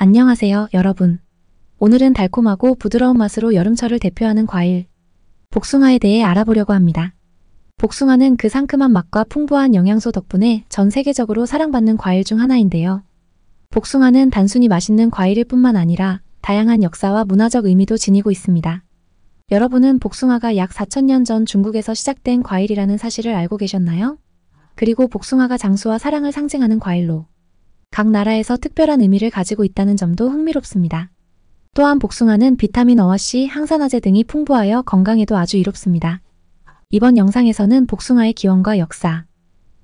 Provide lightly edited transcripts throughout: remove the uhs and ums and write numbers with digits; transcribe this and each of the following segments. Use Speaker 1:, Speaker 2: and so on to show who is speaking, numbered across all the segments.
Speaker 1: 안녕하세요, 여러분. 오늘은 달콤하고 부드러운 맛으로 여름철을 대표하는 과일, 복숭아에 대해 알아보려고 합니다. 복숭아는 그 상큼한 맛과 풍부한 영양소 덕분에 전 세계적으로 사랑받는 과일 중 하나인데요. 복숭아는 단순히 맛있는 과일일 뿐만 아니라 다양한 역사와 문화적 의미도 지니고 있습니다. 여러분은 복숭아가 약 4,000년 전 중국에서 시작된 과일이라는 사실을 알고 계셨나요? 그리고 복숭아가 장수와 사랑을 상징하는 과일로 각 나라에서 특별한 의미를 가지고 있다는 점도 흥미롭습니다. 또한 복숭아는 비타민 A와 C, 항산화제 등이 풍부하여 건강에도 아주 이롭습니다. 이번 영상에서는 복숭아의 기원과 역사,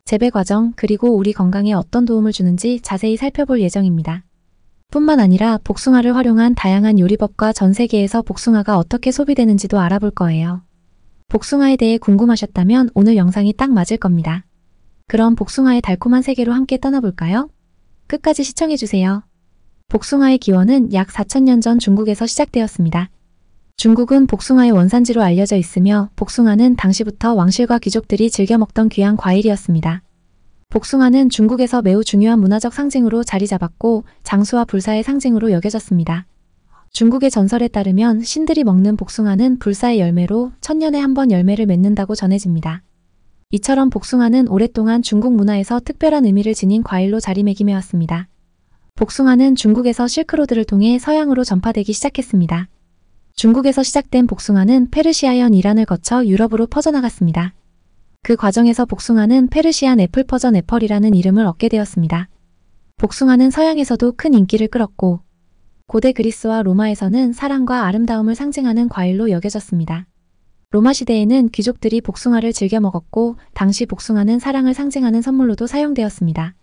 Speaker 1: 재배 과정, 그리고 우리 건강에 어떤 도움을 주는지 자세히 살펴볼 예정입니다. 뿐만 아니라 복숭아를 활용한 다양한 요리법과 전 세계에서 복숭아가 어떻게 소비되는지도 알아볼 거예요. 복숭아에 대해 궁금하셨다면 오늘 영상이 딱 맞을 겁니다. 그럼 복숭아의 달콤한 세계로 함께 떠나볼까요? 끝까지 시청해주세요. 복숭아의 기원은 약 4,000년 전 중국에서 시작되었습니다. 중국은 복숭아의 원산지로 알려져 있으며 복숭아는 당시부터 왕실과 귀족들이 즐겨 먹던 귀한 과일이었습니다. 복숭아는 중국에서 매우 중요한 문화적 상징으로 자리 잡았고 장수와 불사의 상징으로 여겨졌습니다. 중국의 전설에 따르면 신들이 먹는 복숭아는 불사의 열매로 1000년에 한 번 열매를 맺는다고 전해집니다. 이처럼 복숭아는 오랫동안 중국 문화에서 특별한 의미를 지닌 과일로 자리매김해 왔습니다. 복숭아는 중국에서 실크로드를 통해 서양으로 전파되기 시작했습니다. 중국에서 시작된 복숭아는 페르시아연 이란을 거쳐 유럽으로 퍼져나갔습니다. 그 과정에서 복숭아는 페르시안 애플 퍼전 애펄이라는 이름을 얻게 되었습니다. 복숭아는 서양에서도 큰 인기를 끌었고 고대 그리스와 로마에서는 사랑과 아름다움을 상징하는 과일로 여겨졌습니다. 로마 시대에는 귀족들이 복숭아를 즐겨 먹었고 당시 복숭아는 사랑을 상징하는 선물로도 사용되었습니다.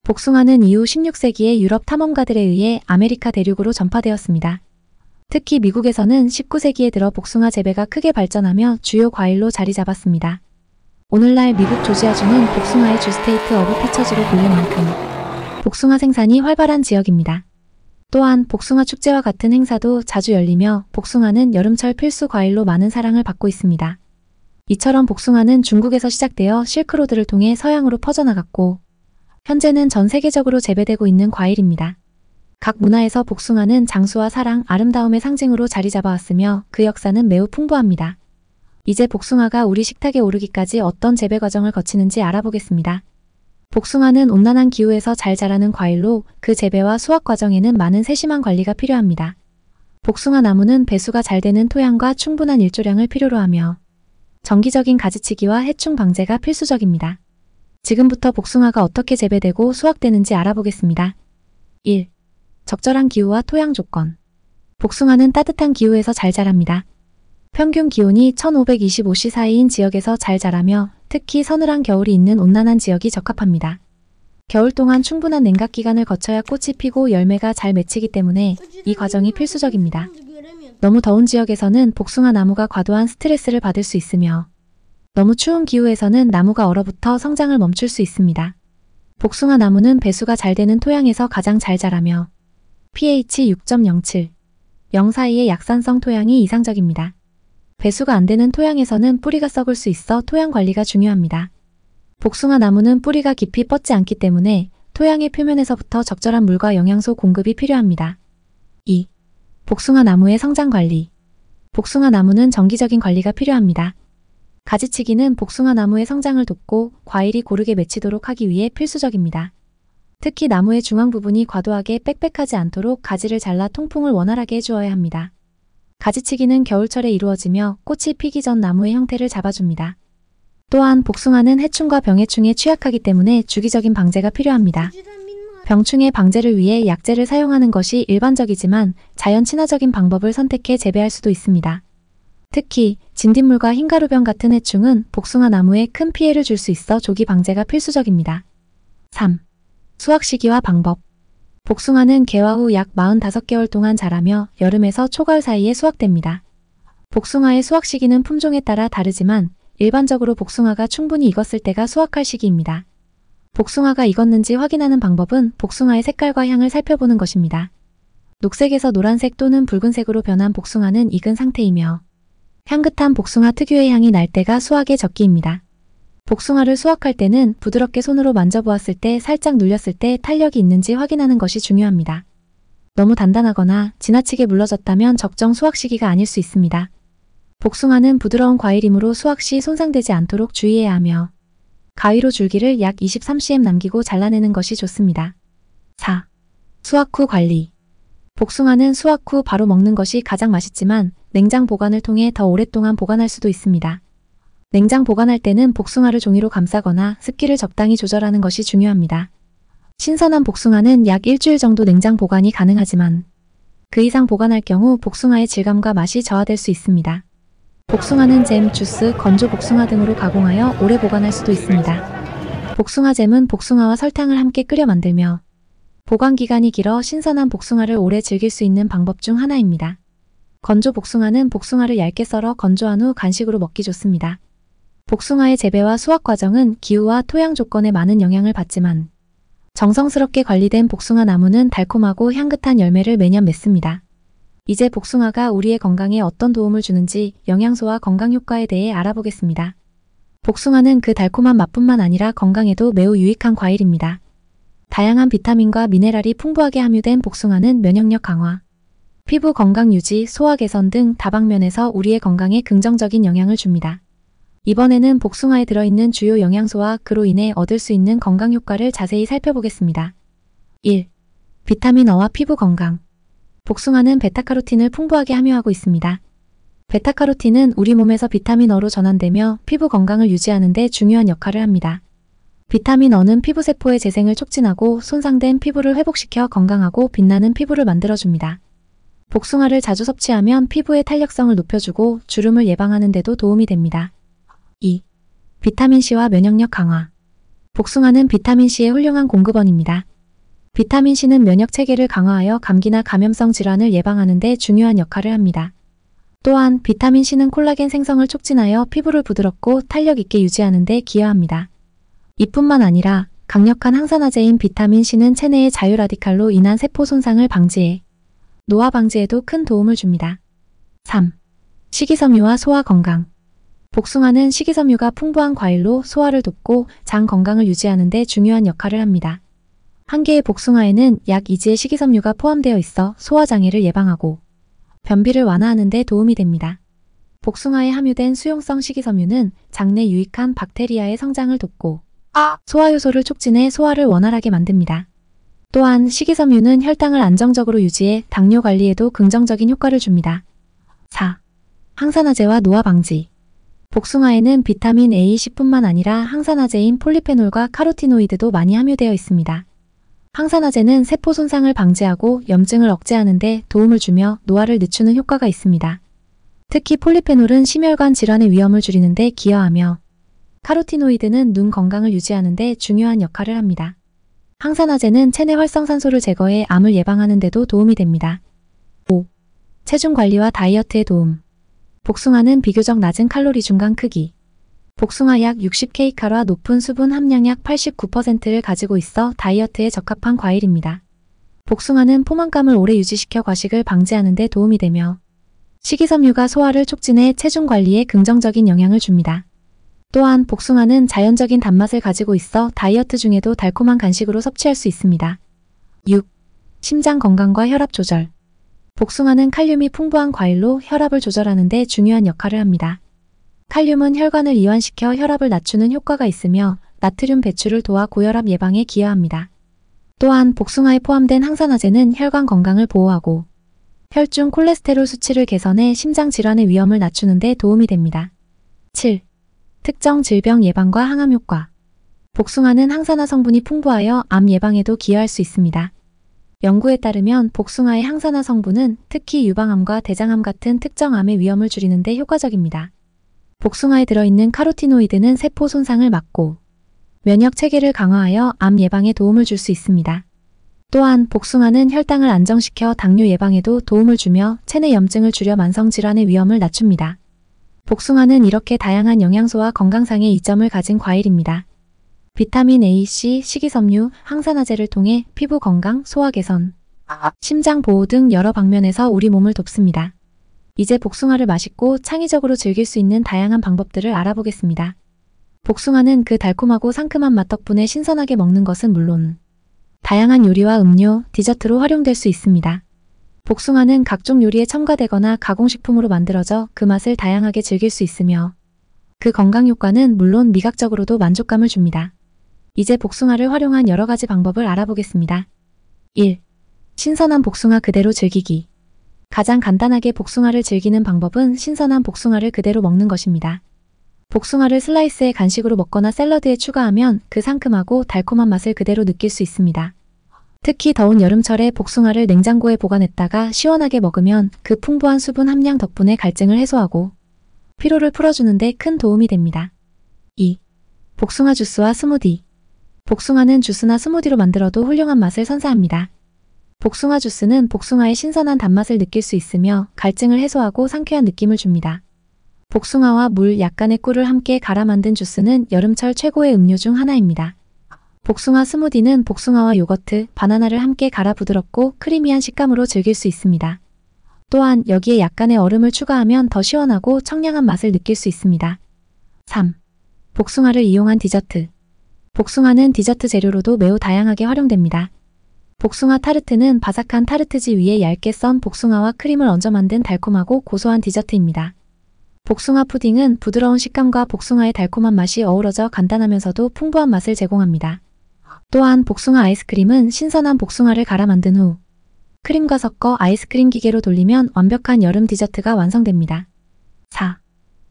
Speaker 1: 복숭아는 이후 16세기에 유럽 탐험가들에 의해 아메리카 대륙으로 전파되었습니다. 특히 미국에서는 19세기에 들어 복숭아 재배가 크게 발전하며 주요 과일로 자리 잡았습니다. 오늘날 미국 조지아주는 복숭아의 주스테이트 오브 피처즈로 불릴 만큼 복숭아 생산이 활발한 지역입니다. 또한 복숭아 축제와 같은 행사도 자주 열리며 복숭아는 여름철 필수 과일로 많은 사랑을 받고 있습니다. 이처럼 복숭아는 중국에서 시작되어 실크로드를 통해 서양으로 퍼져나갔고 현재는 전 세계적으로 재배되고 있는 과일입니다. 각 문화에서 복숭아는 장수와 사랑, 아름다움의 상징으로 자리 잡아왔으며 그 역사는 매우 풍부합니다. 이제 복숭아가 우리 식탁에 오르기까지 어떤 재배 과정을 거치는지 알아보겠습니다. 복숭아는 온난한 기후에서 잘 자라는 과일로 그 재배와 수확 과정에는 많은 세심한 관리가 필요합니다. 복숭아 나무는 배수가 잘 되는 토양과 충분한 일조량을 필요로 하며 정기적인 가지치기와 해충 방제가 필수적입니다. 지금부터 복숭아가 어떻게 재배되고 수확되는지 알아보겠습니다. 1. 적절한 기후와 토양 조건. 복숭아는 따뜻한 기후에서 잘 자랍니다. 평균 기온이 1525C 사이인 지역에서 잘 자라며 특히 서늘한 겨울이 있는 온난한 지역이 적합합니다. 겨울 동안 충분한 냉각 기간을 거쳐야 꽃이 피고 열매가 잘 맺히기 때문에 이 과정이 필수적입니다. 너무 더운 지역에서는 복숭아 나무가 과도한 스트레스를 받을 수 있으며 너무 추운 기후에서는 나무가 얼어붙어 성장을 멈출 수 있습니다. 복숭아 나무는 배수가 잘 되는 토양에서 가장 잘 자라며 pH 6.07, 0 사이의 약산성 토양이 이상적입니다. 배수가 안 되는 토양에서는 뿌리가 썩을 수 있어 토양 관리가 중요합니다. 복숭아 나무는 뿌리가 깊이 뻗지 않기 때문에 토양의 표면에서부터 적절한 물과 영양소 공급이 필요합니다. 2. 복숭아 나무의 성장 관리. 복숭아 나무는 정기적인 관리가 필요합니다. 가지치기는 복숭아 나무의 성장을 돕고 과일이 고르게 맺히도록 하기 위해 필수적입니다. 특히 나무의 중앙 부분이 과도하게 빽빽하지 않도록 가지를 잘라 통풍을 원활하게 해주어야 합니다. 가지치기는 겨울철에 이루어지며 꽃이 피기 전 나무의 형태를 잡아줍니다. 또한 복숭아는 해충과 병해충에 취약하기 때문에 주기적인 방제가 필요합니다. 병충해 방제를 위해 약재를 사용하는 것이 일반적이지만 자연 친화적인 방법을 선택해 재배할 수도 있습니다. 특히 진딧물과 흰가루병 같은 해충은 복숭아 나무에 큰 피해를 줄 수 있어 조기 방제가 필수적입니다. 3. 수확 시기와 방법. 복숭아는 개화 후 약 45개월 동안 자라며 여름에서 초가을 사이에 수확됩니다. 복숭아의 수확 시기는 품종에 따라 다르지만 일반적으로 복숭아가 충분히 익었을 때가 수확할 시기입니다. 복숭아가 익었는지 확인하는 방법은 복숭아의 색깔과 향을 살펴보는 것입니다. 녹색에서 노란색 또는 붉은색으로 변한 복숭아는 익은 상태이며 향긋한 복숭아 특유의 향이 날 때가 수확의 적기입니다. 복숭아를 수확할 때는 부드럽게 손으로 만져보았을 때 살짝 눌렸을 때 탄력이 있는지 확인하는 것이 중요합니다. 너무 단단하거나 지나치게 물러졌다면 적정 수확 시기가 아닐 수 있습니다. 복숭아는 부드러운 과일이므로 수확 시 손상되지 않도록 주의해야 하며 가위로 줄기를 약 23cm 남기고 잘라내는 것이 좋습니다. 4. 수확 후 관리. 복숭아는 수확 후 바로 먹는 것이 가장 맛있지만 냉장 보관을 통해 더 오랫동안 보관할 수도 있습니다. 냉장 보관할 때는 복숭아를 종이로 감싸거나 습기를 적당히 조절하는 것이 중요합니다. 신선한 복숭아는 약 일주일 정도 냉장 보관이 가능하지만 그 이상 보관할 경우 복숭아의 질감과 맛이 저하될 수 있습니다. 복숭아는 잼, 주스, 건조 복숭아 등으로 가공하여 오래 보관할 수도 있습니다. 복숭아잼은 복숭아와 설탕을 함께 끓여 만들며 보관 기간이 길어 신선한 복숭아를 오래 즐길 수 있는 방법 중 하나입니다. 건조 복숭아는 복숭아를 얇게 썰어 건조한 후 간식으로 먹기 좋습니다. 복숭아의 재배와 수확 과정은 기후와 토양 조건에 많은 영향을 받지만 정성스럽게 관리된 복숭아 나무는 달콤하고 향긋한 열매를 매년 맺습니다. 이제 복숭아가 우리의 건강에 어떤 도움을 주는지 영양소와 건강 효과에 대해 알아보겠습니다. 복숭아는 그 달콤한 맛뿐만 아니라 건강에도 매우 유익한 과일입니다. 다양한 비타민과 미네랄이 풍부하게 함유된 복숭아는 면역력 강화, 피부 건강 유지, 소화 개선 등 다방면에서 우리의 건강에 긍정적인 영향을 줍니다. 이번에는 복숭아에 들어있는 주요 영양소와 그로 인해 얻을 수 있는 건강 효과를 자세히 살펴보겠습니다. 1. 비타민 어와 피부 건강. 복숭아는 베타카로틴을 풍부하게 함유하고 있습니다. 베타카로틴은 우리 몸에서 비타민 어로 전환되며 피부 건강을 유지하는 데 중요한 역할을 합니다. 비타민 어는 피부세포의 재생을 촉진하고 손상된 피부를 회복시켜 건강하고 빛나는 피부를 만들어줍니다. 복숭아를 자주 섭취하면 피부의 탄력성을 높여주고 주름을 예방하는 데도 도움이 됩니다. 2. 비타민C와 면역력 강화. 복숭아는 비타민C의 훌륭한 공급원입니다. 비타민C는 면역체계를 강화하여 감기나 감염성 질환을 예방하는 데 중요한 역할을 합니다. 또한 비타민C는 콜라겐 생성을 촉진하여 피부를 부드럽고 탄력 있게 유지하는 데 기여합니다. 이뿐만 아니라 강력한 항산화제인 비타민C는 체내의 자유라디칼로 인한 세포 손상을 방지해 노화 방지에도 큰 도움을 줍니다. 3. 식이섬유와 소화 건강. 복숭아는 식이섬유가 풍부한 과일로 소화를 돕고 장 건강을 유지하는 데 중요한 역할을 합니다. 한 개의 복숭아에는 약 2지의 식이섬유가 포함되어 있어 소화장애를 예방하고 변비를 완화하는 데 도움이 됩니다. 복숭아에 함유된 수용성 식이섬유는 장내 유익한 박테리아의 성장을 돕고 소화효소를 촉진해 소화를 원활하게 만듭니다. 또한 식이섬유는 혈당을 안정적으로 유지해 당뇨 관리에도 긍정적인 효과를 줍니다. 4. 항산화제와 노화 방지. 복숭아에는 비타민 A, C뿐만 아니라 항산화제인 폴리페놀과 카로티노이드도 많이 함유되어 있습니다. 항산화제는 세포 손상을 방지하고 염증을 억제하는 데 도움을 주며 노화를 늦추는 효과가 있습니다. 특히 폴리페놀은 심혈관 질환의 위험을 줄이는 데 기여하며 카로티노이드는 눈 건강을 유지하는 데 중요한 역할을 합니다. 항산화제는 체내 활성산소를 제거해 암을 예방하는 데도 도움이 됩니다. 5. 체중 관리와 다이어트에 도움. 복숭아는 비교적 낮은 칼로리 중간 크기. 복숭아 약 60kcal 높은 수분 함량 약 89%를 가지고 있어 다이어트에 적합한 과일입니다. 복숭아는 포만감을 오래 유지시켜 과식을 방지하는 데 도움이 되며 식이섬유가 소화를 촉진해 체중 관리에 긍정적인 영향을 줍니다. 또한 복숭아는 자연적인 단맛을 가지고 있어 다이어트 중에도 달콤한 간식으로 섭취할 수 있습니다. 6. 심장 건강과 혈압 조절. 복숭아는 칼륨이 풍부한 과일로 혈압을 조절하는 데 중요한 역할을 합니다. 칼륨은 혈관을 이완시켜 혈압을 낮추는 효과가 있으며 나트륨 배출을 도와 고혈압 예방에 기여합니다. 또한 복숭아에 포함된 항산화제는 혈관 건강을 보호하고 혈중 콜레스테롤 수치를 개선해 심장 질환의 위험을 낮추는 데 도움이 됩니다. 7. 특정 질병 예방과 항암 효과. 복숭아는 항산화 성분이 풍부하여 암 예방에도 기여할 수 있습니다. 연구에 따르면 복숭아의 항산화 성분은 특히 유방암과 대장암 같은 특정 암의 위험을 줄이는 데 효과적입니다. 복숭아에 들어있는 카로티노이드는 세포 손상을 막고 면역 체계를 강화하여 암 예방에 도움을 줄 수 있습니다. 또한 복숭아는 혈당을 안정시켜 당뇨 예방에도 도움을 주며 체내 염증을 줄여 만성 질환의 위험을 낮춥니다. 복숭아는 이렇게 다양한 영양소와 건강상의 이점을 가진 과일입니다. 비타민 A, C, 식이섬유, 항산화제를 통해 피부 건강, 소화 개선, 심장 보호 등 여러 방면에서 우리 몸을 돕습니다. 이제 복숭아를 맛있고 창의적으로 즐길 수 있는 다양한 방법들을 알아보겠습니다. 복숭아는 그 달콤하고 상큼한 맛 덕분에 신선하게 먹는 것은 물론 다양한 요리와 음료, 디저트로 활용될 수 있습니다. 복숭아는 각종 요리에 첨가되거나 가공식품으로 만들어져 그 맛을 다양하게 즐길 수 있으며 그 건강 효과는 물론 미각적으로도 만족감을 줍니다. 이제 복숭아를 활용한 여러 가지 방법을 알아보겠습니다. 1. 신선한 복숭아 그대로 즐기기. 가장 간단하게 복숭아를 즐기는 방법은 신선한 복숭아를 그대로 먹는 것입니다. 복숭아를 슬라이스해 간식으로 먹거나 샐러드에 추가하면 그 상큼하고 달콤한 맛을 그대로 느낄 수 있습니다. 특히 더운 여름철에 복숭아를 냉장고에 보관했다가 시원하게 먹으면 그 풍부한 수분 함량 덕분에 갈증을 해소하고 피로를 풀어주는 데 큰 도움이 됩니다. 2. 복숭아 주스와 스무디. 복숭아는 주스나 스무디로 만들어도 훌륭한 맛을 선사합니다. 복숭아 주스는 복숭아의 신선한 단맛을 느낄 수 있으며 갈증을 해소하고 상쾌한 느낌을 줍니다. 복숭아와 물 약간의 꿀을 함께 갈아 만든 주스는 여름철 최고의 음료 중 하나입니다. 복숭아 스무디는 복숭아와 요거트, 바나나를 함께 갈아 부드럽고 크리미한 식감으로 즐길 수 있습니다. 또한 여기에 약간의 얼음을 추가하면 더 시원하고 청량한 맛을 느낄 수 있습니다. 3. 복숭아를 이용한 디저트. 복숭아는 디저트 재료로도 매우 다양하게 활용됩니다. 복숭아 타르트는 바삭한 타르트지 위에 얇게 썬 복숭아와 크림을 얹어 만든 달콤하고 고소한 디저트입니다. 복숭아 푸딩은 부드러운 식감과 복숭아의 달콤한 맛이 어우러져 간단하면서도 풍부한 맛을 제공합니다. 또한 복숭아 아이스크림은 신선한 복숭아를 갈아 만든 후 크림과 섞어 아이스크림 기계로 돌리면 완벽한 여름 디저트가 완성됩니다. 4.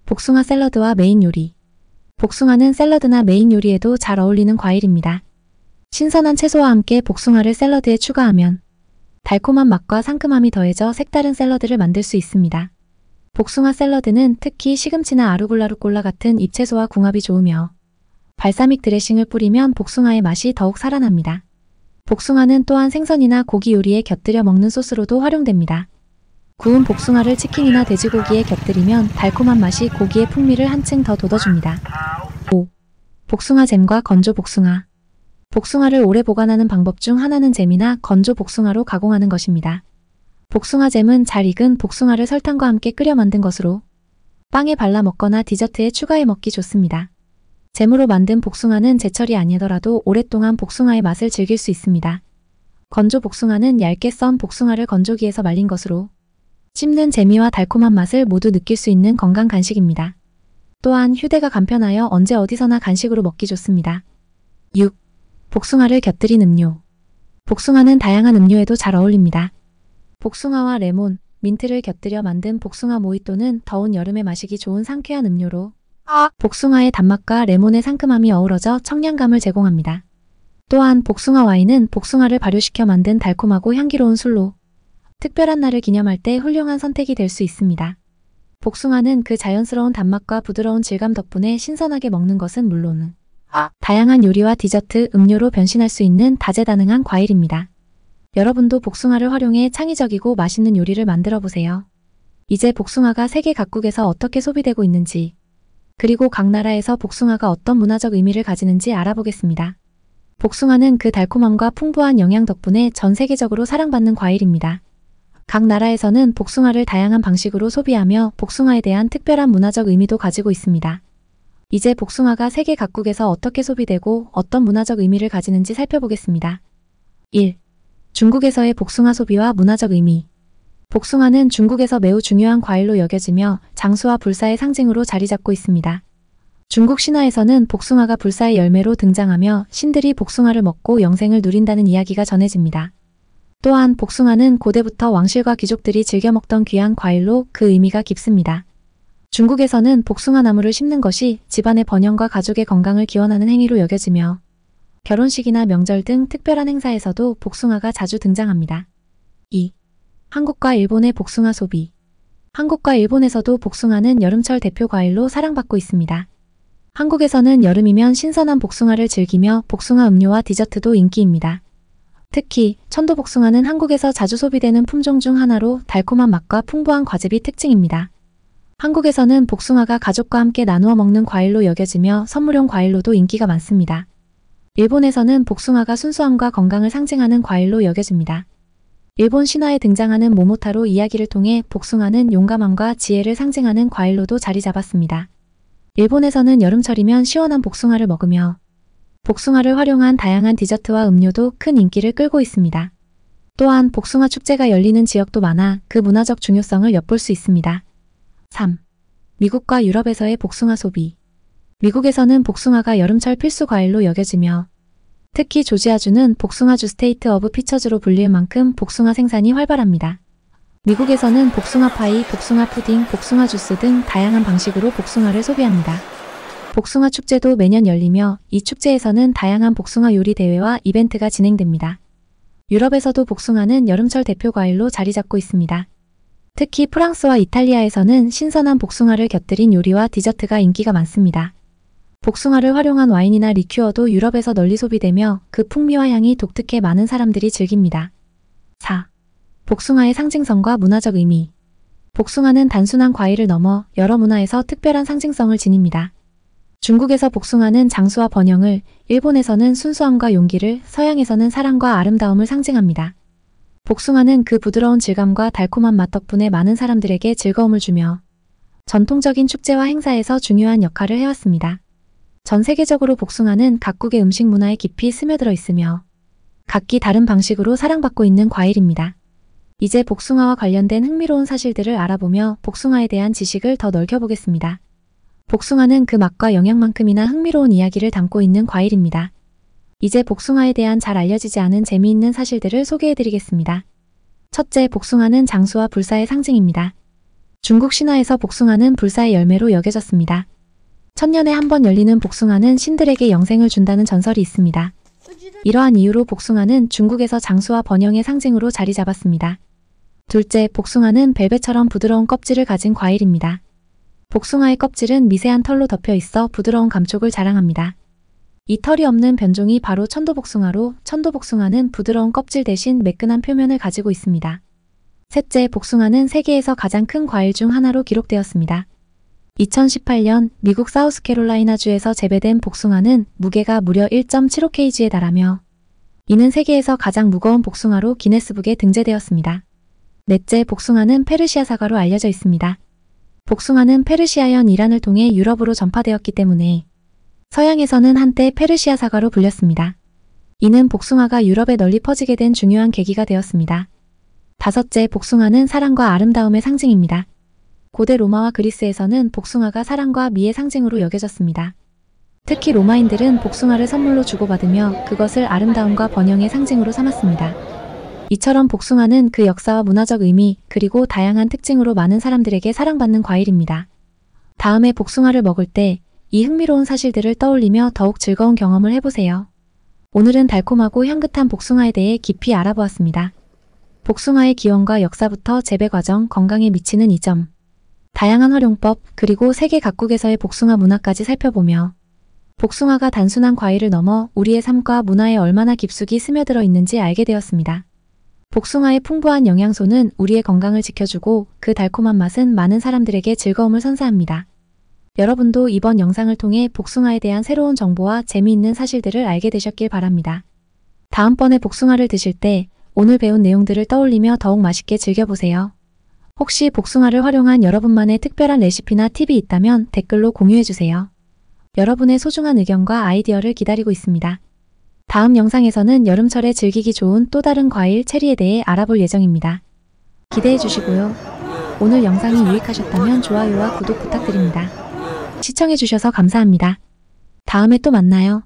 Speaker 1: 복숭아 샐러드와 메인 요리. 복숭아는 샐러드나 메인 요리에도 잘 어울리는 과일입니다. 신선한 채소와 함께 복숭아를 샐러드에 추가하면 달콤한 맛과 상큼함이 더해져 색다른 샐러드를 만들 수 있습니다. 복숭아 샐러드는 특히 시금치나 아루굴라 루꼴라 같은 잎채소와 궁합이 좋으며 발사믹 드레싱을 뿌리면 복숭아의 맛이 더욱 살아납니다. 복숭아는 또한 생선이나 고기 요리에 곁들여 먹는 소스로도 활용됩니다. 구운 복숭아를 치킨이나 돼지고기에 곁들이면 달콤한 맛이 고기의 풍미를 한층 더 돋워줍니다. 5. 복숭아 잼과 건조 복숭아. 복숭아를 오래 보관하는 방법 중 하나는 잼이나 건조 복숭아로 가공하는 것입니다. 복숭아 잼은 잘 익은 복숭아를 설탕과 함께 끓여 만든 것으로 빵에 발라 먹거나 디저트에 추가해 먹기 좋습니다. 잼으로 만든 복숭아는 제철이 아니더라도 오랫동안 복숭아의 맛을 즐길 수 있습니다. 건조 복숭아는 얇게 썬 복숭아를 건조기에서 말린 것으로 씹는 재미와 달콤한 맛을 모두 느낄 수 있는 건강 간식입니다. 또한 휴대가 간편하여 언제 어디서나 간식으로 먹기 좋습니다. 6. 복숭아를 곁들인 음료. 복숭아는 다양한 음료에도 잘 어울립니다. 복숭아와 레몬, 민트를 곁들여 만든 복숭아 모히또는 더운 여름에 마시기 좋은 상쾌한 음료로 복숭아의 단맛과 레몬의 상큼함이 어우러져 청량감을 제공합니다. 또한 복숭아 와인은 복숭아를 발효시켜 만든 달콤하고 향기로운 술로 특별한 날을 기념할 때 훌륭한 선택이 될 수 있습니다. 복숭아는 그 자연스러운 단맛과 부드러운 질감 덕분에 신선하게 먹는 것은 물론 다양한 요리와 디저트, 음료로 변신할 수 있는 다재다능한 과일입니다. 여러분도 복숭아를 활용해 창의적이고 맛있는 요리를 만들어 보세요. 이제 복숭아가 세계 각국에서 어떻게 소비되고 있는지, 그리고 각 나라에서 복숭아가 어떤 문화적 의미를 가지는지 알아보겠습니다. 복숭아는 그 달콤함과 풍부한 영양 덕분에 전 세계적으로 사랑받는 과일입니다. 각 나라에서는 복숭아를 다양한 방식으로 소비하며 복숭아에 대한 특별한 문화적 의미도 가지고 있습니다. 이제 복숭아가 세계 각국에서 어떻게 소비되고 어떤 문화적 의미를 가지는지 살펴보겠습니다. 1. 중국에서의 복숭아 소비와 문화적 의미. 복숭아는 중국에서 매우 중요한 과일로 여겨지며 장수와 불사의 상징으로 자리 잡고 있습니다. 중국 신화에서는 복숭아가 불사의 열매로 등장하며 신들이 복숭아를 먹고 영생을 누린다는 이야기가 전해집니다. 또한 복숭아는 고대부터 왕실과 귀족들이 즐겨 먹던 귀한 과일로 그 의미가 깊습니다. 중국에서는 복숭아 나무를 심는 것이 집안의 번영과 가족의 건강을 기원하는 행위로 여겨지며 결혼식이나 명절 등 특별한 행사에서도 복숭아가 자주 등장합니다. 2. 한국과 일본의 복숭아 소비. 한국과 일본에서도 복숭아는 여름철 대표 과일로 사랑받고 있습니다. 한국에서는 여름이면 신선한 복숭아를 즐기며 복숭아 음료와 디저트도 인기입니다. 특히 천도복숭아는 한국에서 자주 소비되는 품종 중 하나로 달콤한 맛과 풍부한 과즙이 특징입니다. 한국에서는 복숭아가 가족과 함께 나누어 먹는 과일로 여겨지며 선물용 과일로도 인기가 많습니다. 일본에서는 복숭아가 순수함과 건강을 상징하는 과일로 여겨집니다. 일본 신화에 등장하는 모모타로 이야기를 통해 복숭아는 용감함과 지혜를 상징하는 과일로도 자리 잡았습니다. 일본에서는 여름철이면 시원한 복숭아를 먹으며 복숭아를 활용한 다양한 디저트와 음료도 큰 인기를 끌고 있습니다. 또한 복숭아 축제가 열리는 지역도 많아 그 문화적 중요성을 엿볼 수 있습니다. 3. 미국과 유럽에서의 복숭아 소비. 미국에서는 복숭아가 여름철 필수 과일로 여겨지며 특히 조지아주는 복숭아주 스테이트 오브 피처즈로 불릴 만큼 복숭아 생산이 활발합니다. 미국에서는 복숭아 파이, 복숭아 푸딩, 복숭아 주스 등 다양한 방식으로 복숭아를 소비합니다. 복숭아 축제도 매년 열리며 이 축제에서는 다양한 복숭아 요리 대회와 이벤트가 진행됩니다. 유럽에서도 복숭아는 여름철 대표 과일로 자리 잡고 있습니다. 특히 프랑스와 이탈리아에서는 신선한 복숭아를 곁들인 요리와 디저트가 인기가 많습니다. 복숭아를 활용한 와인이나 리큐어도 유럽에서 널리 소비되며 그 풍미와 향이 독특해 많은 사람들이 즐깁니다. 4. 복숭아의 상징성과 문화적 의미. 복숭아는 단순한 과일을 넘어 여러 문화에서 특별한 상징성을 지닙니다. 중국에서 복숭아는 장수와 번영을, 일본에서는 순수함과 용기를, 서양에서는 사랑과 아름다움을 상징합니다. 복숭아는 그 부드러운 질감과 달콤한 맛 덕분에 많은 사람들에게 즐거움을 주며 전통적인 축제와 행사에서 중요한 역할을 해왔습니다. 전 세계적으로 복숭아는 각국의 음식 문화에 깊이 스며들어 있으며 각기 다른 방식으로 사랑받고 있는 과일입니다. 이제 복숭아와 관련된 흥미로운 사실들을 알아보며 복숭아에 대한 지식을 더 넓혀보겠습니다. 복숭아는 그 맛과 영양만큼이나 흥미로운 이야기를 담고 있는 과일입니다. 이제 복숭아에 대한 잘 알려지지 않은 재미있는 사실들을 소개해드리겠습니다. 첫째, 복숭아는 장수와 불사의 상징입니다. 중국 신화에서 복숭아는 불사의 열매로 여겨졌습니다. 천년에 한 번 열리는 복숭아는 신들에게 영생을 준다는 전설이 있습니다. 이러한 이유로 복숭아는 중국에서 장수와 번영의 상징으로 자리 잡았습니다. 둘째, 복숭아는 벨벳처럼 부드러운 껍질을 가진 과일입니다. 복숭아의 껍질은 미세한 털로 덮여 있어 부드러운 감촉을 자랑합니다. 이 털이 없는 변종이 바로 천도복숭아로 천도복숭아는 부드러운 껍질 대신 매끈한 표면을 가지고 있습니다. 셋째, 복숭아는 세계에서 가장 큰 과일 중 하나로 기록되었습니다. 2018년 미국 사우스캐롤라이나주에서 재배된 복숭아는 무게가 무려 1.75kg에 달하며 이는 세계에서 가장 무거운 복숭아로 기네스북에 등재되었습니다. 넷째, 복숭아는 페르시아 사과로 알려져 있습니다. 복숭아는 페르시아연 이란을 통해 유럽으로 전파되었기 때문에 서양에서는 한때 페르시아 사과로 불렸습니다. 이는 복숭아가 유럽에 널리 퍼지게 된 중요한 계기가 되었습니다. 다섯째, 복숭아는 사랑과 아름다움의 상징입니다. 고대 로마와 그리스에서는 복숭아가 사랑과 미의 상징으로 여겨졌습니다. 특히 로마인들은 복숭아를 선물로 주고받으며 그것을 아름다움과 번영의 상징으로 삼았습니다. 이처럼 복숭아는 그 역사와 문화적 의미 그리고 다양한 특징으로 많은 사람들에게 사랑받는 과일입니다. 다음에 복숭아를 먹을 때 이 흥미로운 사실들을 떠올리며 더욱 즐거운 경험을 해보세요. 오늘은 달콤하고 향긋한 복숭아에 대해 깊이 알아보았습니다. 복숭아의 기원과 역사부터 재배 과정, 건강에 미치는 이점, 다양한 활용법, 그리고 세계 각국에서의 복숭아 문화까지 살펴보며 복숭아가 단순한 과일을 넘어 우리의 삶과 문화에 얼마나 깊숙이 스며들어 있는지 알게 되었습니다. 복숭아의 풍부한 영양소는 우리의 건강을 지켜주고 그 달콤한 맛은 많은 사람들에게 즐거움을 선사합니다. 여러분도 이번 영상을 통해 복숭아에 대한 새로운 정보와 재미있는 사실들을 알게 되셨길 바랍니다. 다음번에 복숭아를 드실 때 오늘 배운 내용들을 떠올리며 더욱 맛있게 즐겨보세요. 혹시 복숭아를 활용한 여러분만의 특별한 레시피나 팁이 있다면 댓글로 공유해주세요. 여러분의 소중한 의견과 아이디어를 기다리고 있습니다. 다음 영상에서는 여름철에 즐기기 좋은 또 다른 과일 체리에 대해 알아볼 예정입니다. 기대해 주시고요. 오늘 영상이 유익하셨다면 좋아요와 구독 부탁드립니다. 시청해 주셔서 감사합니다. 다음에 또 만나요.